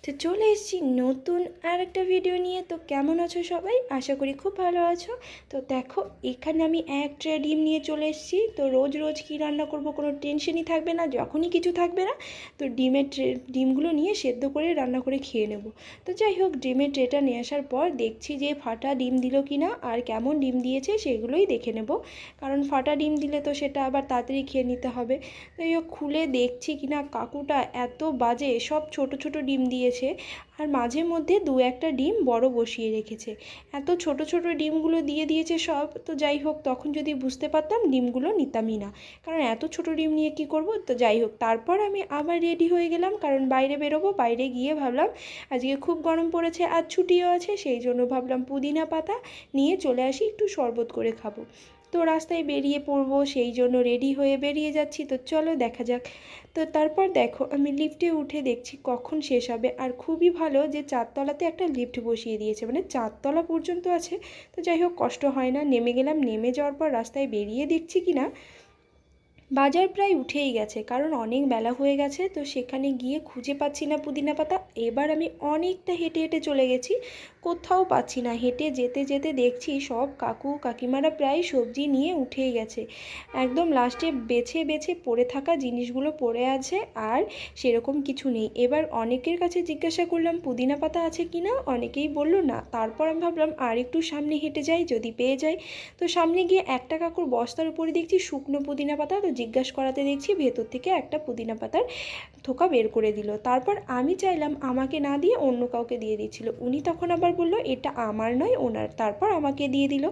তো চলে এসেছি নতুন আর একটা ভিডিও নিয়ে। তো কেমন আছো সবাই? আশা করি খুব ভালো আছো। তো দেখো, এখানে আমি এক ট্রে ডিম নিয়ে চলে এসেছি। তো রোজ রোজ কী রান্না করব কোনো টেনশনই থাকবে না, যখনই কিছু থাকবে না তো ডিমগুলো নিয়ে সেদ্ধ করে রান্না করে খেয়ে নেব। তো যাই হোক, ডিমের ট্রেটা নিয়ে আসার পর দেখছি যে ফাটা ডিম দিল কি না আর কেমন ডিম দিয়েছে সেগুলোই দেখে নেব, কারণ ফাটা ডিম দিলে তো সেটা আবার তাড়াতাড়ি খেয়ে নিতে হবে। তো যাই হোক, খুলে দেখছি কি না কাকুটা এত বাজে, সব ছোট ছোট ডিম দিয়েছে আর মাঝে মধ্যে দু একটা ডিম বড় বসিয়ে রেখেছে। এত ছোট ছোট ডিমগুলো দিয়ে দিয়েছে সব। তো যাই হোক, তখন যদি বুঝতে পারতাম ডিমগুলো নিতামই না, কারণ এত ছোট ডিম নিয়ে কি করব। তো যাই হোক, তারপর আমি আবার রেডি হয়ে গেলাম, কারণ বাইরে বেরোবো। বাইরে গিয়ে ভাবলাম আজকে খুব গরম পড়েছে আর ছুটিও আছে, সেই জন্য ভাবলাম পুদিনা পাতা নিয়ে চলে আসি, একটু শরবত করে খাবো। তো রাস্তায় বেরিয়ে পড়বো, সেই জন্য রেডি হয়ে বেরিয়ে যাচ্ছি। তো চলো দেখা যাক। তো তারপর দেখো, আমি লিফটে উঠে দেখছি কখন শেষ হবে। আর খুবই ভালো যে চারতলাতে একটা লিফট বসিয়ে দিয়েছে, মানে চারতলা পর্যন্ত আছে। তো যাই হোক, কষ্ট হয় না। নেমে গেলাম। নেমে যাওয়ার পর রাস্তায় বেরিয়ে দেখছি কি না বাজার প্রায় উঠেই গেছে, কারণ অনেক বেলা হয়ে গেছে। তো সেখানে গিয়ে খুঁজে পাচ্ছি না পুদিনা পাতা। এবার আমি অনেকটা হেঁটে হেঁটে চলে গেছি, কোথাও পাচ্ছি না। হেঁটে যেতে যেতে দেখছি সব কাকু কাকিমারা প্রায় সবজি নিয়ে উঠেই গেছে। একদম লাস্টে বেছে বেছে পড়ে থাকা জিনিসগুলো পড়ে আছে, আর সেরকম কিছু নেই। এবার অনেকের কাছে জিজ্ঞাসা করলাম পুদিনা পাতা আছে কি না, অনেকেই বললো না। তারপর আমি ভাবলাম আর একটু সামনে হেঁটে যাই, যদি পেয়ে যাই। তো সামনে গিয়ে একটা কাকুর বস্তার উপরে দেখছি শুকনো পুদিনা পাতা। তো জিজ্ঞাসা করাতে দেখছি ভেতর থেকে একটা পুদিনা পাতার থোকা বের করে দিল। তারপর আমি চাইলাম আমাকে না দিয়ে অন্য কাউকে দিয়ে দিচ্ছিল। উনি তখন আবার বলল এটা আমার নয়, ওনার। তারপর আমাকে দিয়ে দিল।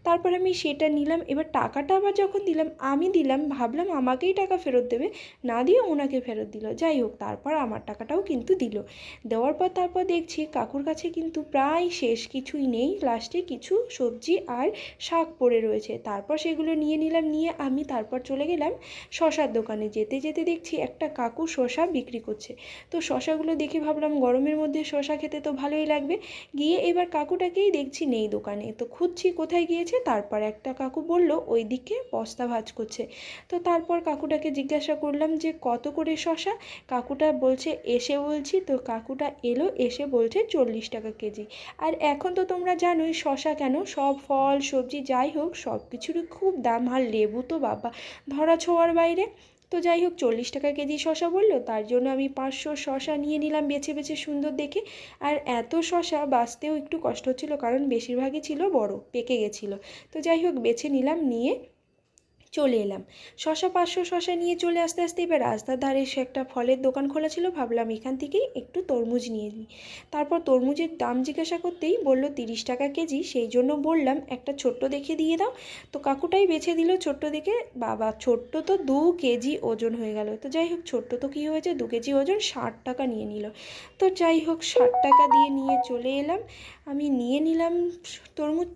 তারপর আমি সেটা নিলাম। এবার টাকাটা আবার যখন দিলাম, আমি দিলাম, ভাবলাম আমাকেই টাকা ফেরত দেবে, না দিয়ে ওনাকে ফেরত দিল। যাই হোক, তারপর আমার টাকাটাও কিন্তু দিল। দেওয়ার পর তারপর দেখছি কাকুর কাছে কিন্তু প্রায় শেষ, কিছুই নেই। লাস্টে কিছু সবজি আর শাক পড়ে রয়েছে। তারপর সেগুলো নিয়ে নিলাম। নিয়ে আমি তারপর চলে গেলাম শশার দোকানে। যেতে যেতে দেখছি একটা কাকু শশা বিক্রি করছে। তো শশাগুলো দেখে ভাবলাম গরমের মধ্যে শশা খেতে তো ভালোই লাগবে। গিয়ে এবার কাকুটাকেই দেখছি নেই দোকানে। তো খুঁজছি কোথায় গিয়েছে। তারপর একটা কাকু বলল ওই দিকে বস্তা ভাঁজ করছে। তো তারপর কাকুটাকে জিজ্ঞাসা করলাম যে কত করে শশা। কাকুটা বলছে এসে বলছি। তো কাকুটা এলো, এসে বলছে 40 টাকা কেজি। আর এখন তো তোমরা জানোই শশা কেন, সব ফল সবজি যাই হোক সব কিছুরই খুব দাম। আর লেবু তো বাবা ধরা ছোঁয়ার বাইরে। তো যাই হোক, 40 টাকা কেজি শশা বললো, তার জন্য আমি 500 শশা নিয়ে নিলাম বেছে বেছে সুন্দর দেখে। আর এত শশা বাছতেও একটু কষ্ট হচ্ছিলো, কারণ বেশিরভাগই ছিল বড়, পেকে গেছিলো। তো যাই হোক, বেছে নিলাম, নিয়ে চলে এলাম। 500 শশা নিয়ে চলে আসতে আসতে এবার রাস্তার ধারে সে একটা ফলের দোকান খোলা ছিল। ভাবলাম এখান থেকেই একটু তরমুজ নিয়ে নিই। তারপর তরমুজের দাম জিজ্ঞাসা করতেই বলল 30 টাকা কেজি। সেই জন্য বললাম একটা ছোট্ট দেখে দিয়ে দাও। তো কাকুটাই বেছে দিল ছোট্ট দেখে। বাবা, ছোট্ট তো 2 কেজি ওজন হয়ে গেল। তো যাই হোক, ছোট্ট তো কী হয়েছে, 2 কেজি ওজন, 60 টাকা নিয়ে নিল। তো যাই হোক, 60 টাকা দিয়ে নিয়ে চলে এলাম। আমি নিয়ে নিলাম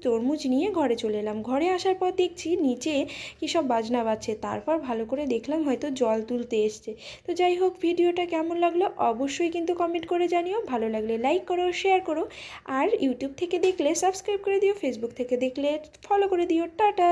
তরমুজ নিয়ে ঘরে চলে এলাম। ঘরে আসার পর দেখছি নিচে কী সব বাজনা বাজছে। তারপর ভালো করে দেখলাম হয়তো জল তুলতে এসছে। তো যাই হোক, ভিডিওটা কেমন লাগলো অবশ্যই কিন্তু কমেন্ট করে জানিও। ভালো লাগলে লাইক করো, শেয়ার করো। আর ইউটিউব থেকে দেখলে সাবস্ক্রাইব করে দিও, ফেসবুক থেকে দেখলে ফলো করে দিও। টাটা।